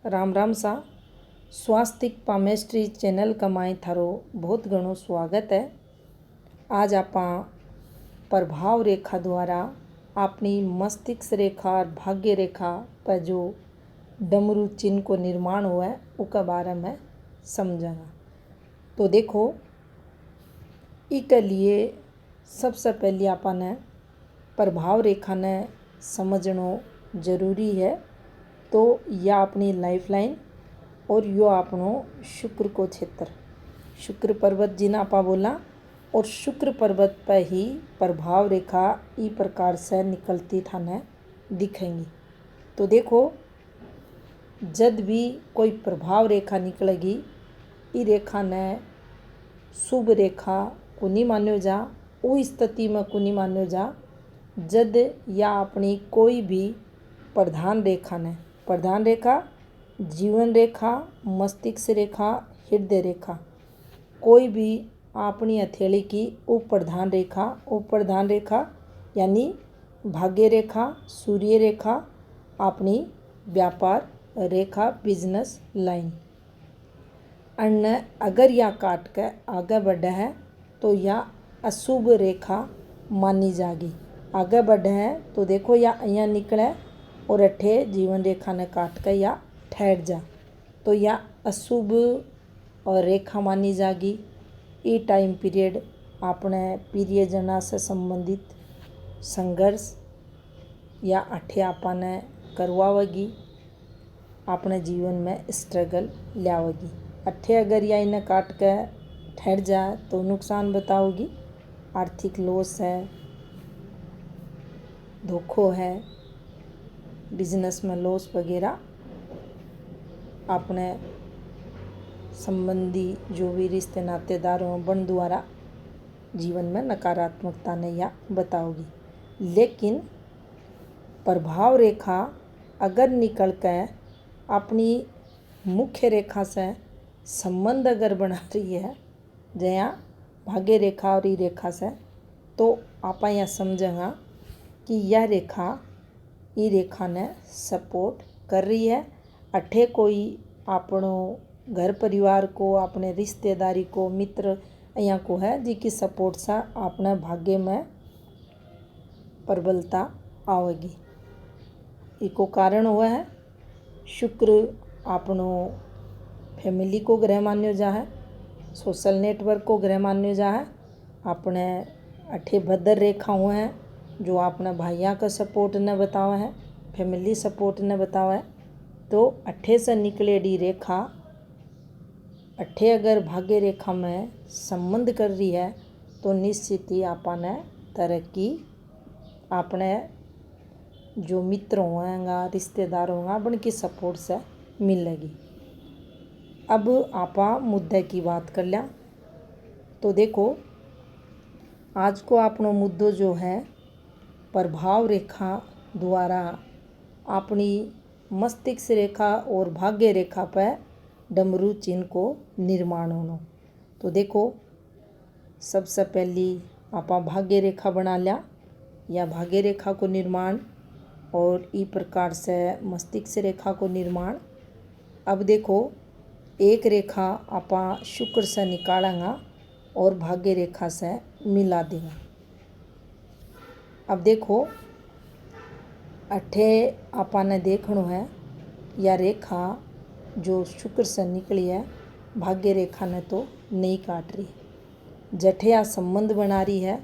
राम राम सा। स्वास्तिक palmistry channel का माई थारो बहुत घणो स्वागत है। आज आप प्रभाव रेखा द्वारा अपनी मस्तिष्क रेखा और भाग्य रेखा पर जो डमरू चिन्ह को निर्माण हुआ है उसके बारे में समझेंगे। तो देखो, इसके लिए सबसे पहले अपन प्रभाव रेखा ने समझना जरूरी है। तो यह अपनी लाइफ लाइन और यो अपनो शुक्र को क्षेत्र, शुक्र पर्वत जिन्हें आपा बोला, और शुक्र पर्वत पर ही प्रभाव रेखा इस प्रकार से निकलती थाने दिखेंगी। तो देखो, जब भी कोई प्रभाव रेखा निकलेगी, इस रेखा ने शुभ रेखा को नहीं मान्यो जा, उस स्थिति में को नहीं मान्यो जा जब या अपनी कोई भी प्रधान रेखा ने, प्रधान रेखा, जीवन रेखा, मस्तिष्क रेखा, हृदय रेखा, कोई भी अपनी हथेली की उप प्रधान रेखा यानी भाग्य रेखा, सूर्य रेखा, अपनी व्यापार रेखा, बिजनेस लाइन, अन्य अगर यह काट के आगे बढ़े है तो यह अशुभ रेखा मानी जाएगी। आगे बढ़े है तो देखो या यहाँ निकले और अठे जीवन रेखा ने काट कर या ठहर जा, तो यह अशुभ और रेखा मानी जाएगी। ये टाइम पीरियड अपने प्रियजना से संबंधित संघर्ष या अठे आपने करवावेगी, अपने जीवन में स्ट्रगल लावेगी। अठे अगर या इन्हें काट के ठहर जाए तो नुकसान बताओगी, आर्थिक लॉस है, धोखो है, बिजनेस में लॉस वगैरह, अपने संबंधी जो भी रिश्ते नातेदारों बन द्वारा जीवन में नकारात्मकता ने या बताओगी। लेकिन प्रभाव रेखा अगर निकल कर अपनी मुख्य रेखा से संबंध अगर बना रही है, जहाँ भाग्य रेखा और ई रेखा से, तो आप यहाँ समझेंगे कि यह रेखा ई रेखा ने सपोर्ट कर रही है। अठे कोई अपनो घर परिवार को, अपने रिश्तेदारी को, मित्र यहाँ को है जिसकी सपोर्ट से अपने भाग्य में प्रबलता आवेगी। इको कारण हुआ है शुक्र अपनो फैमिली को ग्रह मान्यो जा है, सोशल नेटवर्क को ग्रह मान्यो जा है। अपने अठे भद्र रेखा हुए हैं जो अपने भाइयों का सपोर्ट ने बतावा है, फैमिली सपोर्ट ने बतावा है। तो अठे से निकलेडी रेखा अठे अगर भाग्य रेखा में संबंध कर रही है तो निश्चित ही आपने तरक्की अपने जो मित्र होंगे, रिश्तेदार होंगे, उनकी सपोर्ट से मिलेगी। अब आपा मुद्दे की बात कर लिया। तो देखो, आज को अपनो मुद्दो जो है प्रभाव रेखा द्वारा अपनी मस्तिष्क रेखा और भाग्य रेखा पर डमरू चिन्ह को निर्माण होना। तो देखो, सबसे पहली आपा भाग्य रेखा बना लिया या भाग्य रेखा को निर्माण और इस प्रकार से मस्तिष्क रेखा को निर्माण। अब देखो, एक रेखा आपा शुक्र से निकालेंगे और भाग्य रेखा से मिला देंगे। अब देखो, अठे आपने देखना है या रेखा जो शुक्र से निकली है भाग्य रेखा ने तो नहीं काट रही। जठे आ संबंध बना रही है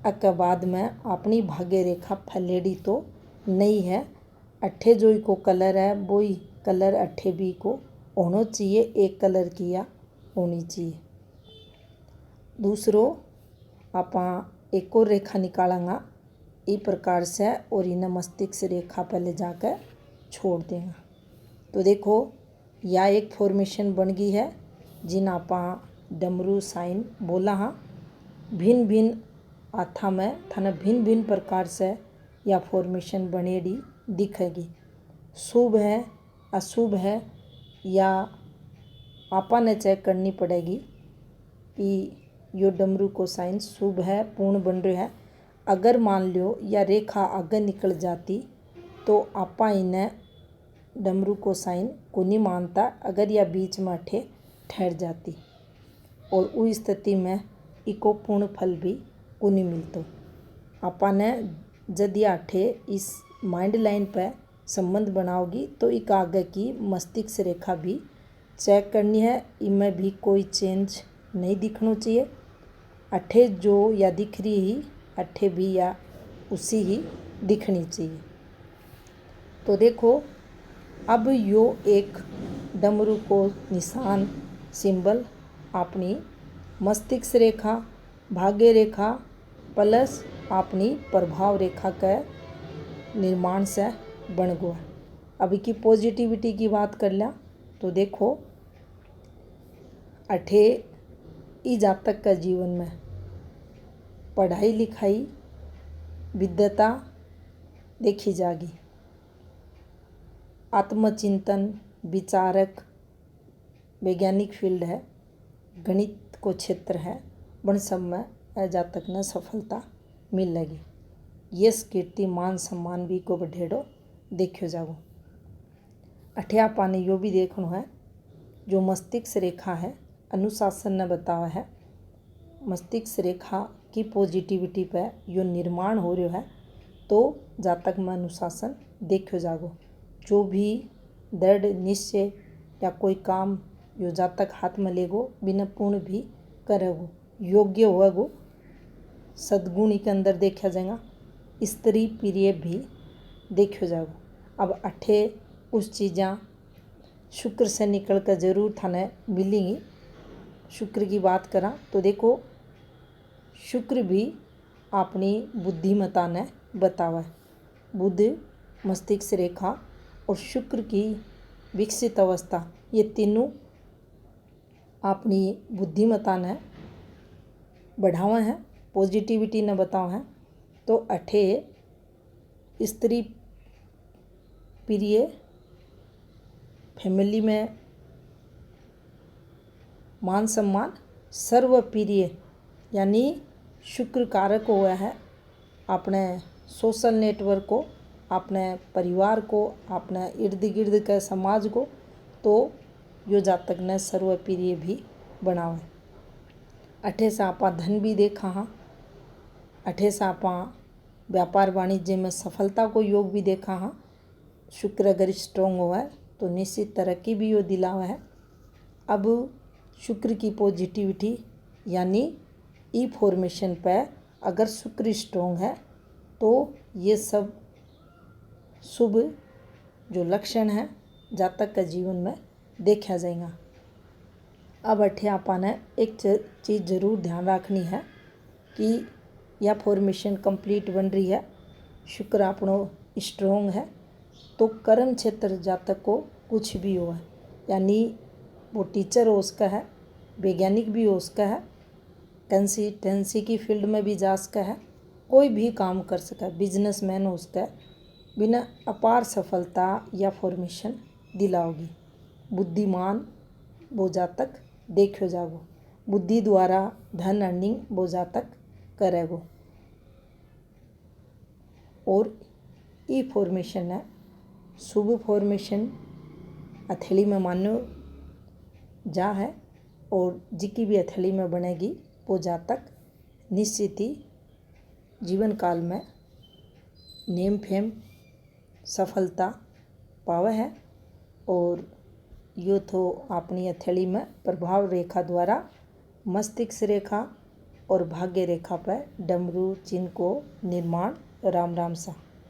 अके बाद में अपनी भाग्य रेखा फैलेडी तो नहीं है। अठे जो को कलर है वो ही कलर अठे भी को होना चाहिए, एक कलर की या होनी चाहिए। दूसरो आपा एक और रेखा निकालेंगे इस प्रकार से और इन्हें मस्तिष्क रेखा पर ले जाकर छोड़ देंगे। तो देखो, यह एक फॉर्मेशन बन गई है जिन आपा डमरू साइन बोला हाँ। भिन्न भिन्न आथा में थाने भिन्न भिन्न प्रकार से यह फॉर्मेशन बनेडी दिखेगी। शुभ है, अशुभ है, या आपा ने चेक करनी पड़ेगी कि यो डमरू को साइन शुभ है, पूर्ण बन रहा है। अगर मान लो या रेखा आगे निकल जाती तो आपा इन्हें डमरू को साइन को नहीं मानता अगर यह बीच में अठे ठहर जाती, और उस स्थिति में इको पूर्ण फल भी को नहीं मिलतो। आपने यदि अठे इस माइंड लाइन पर संबंध बनाओगी तो एक आगे की मस्तिष्क रेखा भी चेक करनी है, इनमें भी कोई चेंज नहीं दिखना चाहिए। अठे जो या दिख रही ही अठे भी या उसी ही दिखनी चाहिए। तो देखो अब यो एक डमरू को निशान सिंबल अपनी मस्तिष्क रेखा, भाग्य रेखा प्लस अपनी प्रभाव रेखा के निर्माण से बन गया। अब की पॉजिटिविटी की बात कर लिया तो देखो अठे ई जातक का जीवन में पढ़ाई लिखाई विद्वता देखी जागी, आत्मचिंतन, विचारक, वैज्ञानिक फील्ड है, गणित को क्षेत्र है, बन सब में जातक ने सफलता मिलेगी। यश कीर्ति मान सम्मान भी को बढ़ेड़ो देखो जागो। अठे आपाने यो भी देखना है जो मस्तिष्क रेखा है, अनुशासन ने बतावा है मस्तिष्क रेखा की पॉजिटिविटी पे यो निर्माण हो रहा है, तो जातक में अनुशासन देखो जागो। जो भी दृढ़ निश्चय या कोई काम यो जातक हाथ में लेगो बिना पूर्ण भी करेगो, योग्य होगो, सद्गुण के अंदर देखा जाएगा, स्त्री प्रिय भी देखो जागो। अब अठे कुछ चीज़ां शुक्र से निकल कर जरूर थाने मिलेंगी। शुक्र की बात करा तो देखो शुक्र भी अपनी बुद्धिमता ने बतावा है। बुध, मस्तिष्क रेखा और शुक्र की विकसित अवस्था ये तीनों अपनी बुद्धिमता ने बढ़ावा है, पॉजिटिविटी ने बतावा है। तो अठे स्त्री प्रिय, फैमिली में मान सम्मान, सर्वप्रिय यानी शुक्र कारक हुआ है अपने सोशल नेटवर्क को, अपने परिवार को, अपने इर्द गिर्द के समाज को, तो यो जातक ने सर्वप्रिय भी बनावे। अठे से आपा धन भी देखा हाँ, अठे से आपा व्यापार वाणिज्य में सफलता को योग भी देखा हाँ। शुक्र अगर स्ट्रोंग हुआ है तो निश्चित तरक्की भी यो दिलावा है। अब शुक्र की पॉजिटिविटी यानी ई फॉर्मेशन पे अगर शुक्र स्ट्रोंग है तो ये सब शुभ जो लक्षण है जातक का जीवन में देखा जाएगा। अब अठे आपने एक चीज़ जरूर ध्यान रखनी है कि यह फॉर्मेशन कंप्लीट बन रही है, शुक्र अपनो स्ट्रोंग है, तो कर्म क्षेत्र जातक को कुछ भी हो है, यानी वो टीचर हो उसका है, वैज्ञानिक भी हो उसका है, कंसिस्टेंसी की फील्ड में भी जा सका है, कोई भी काम कर सका, बिजनेसमैन हो उसका है, बिना अपार सफलता या फॉर्मेशन दिलाओगी। बुद्धिमान वो जातक देखो जागो, बुद्धि द्वारा धन अर्निंग वो जातक करेगो। और ई फॉर्मेशन है शुभ फॉर्मेशन हथेली में मानो जा है, और जिकी भी हथेली में बनेगी वो जातक निश्चित ही जीवन काल में नेम फेम सफलता पावे है। और यो तो अपनी हथेली में प्रभाव रेखा द्वारा मस्तिष्क रेखा और भाग्य रेखा पर डमरू चिन्ह को निर्माण। राम राम सा।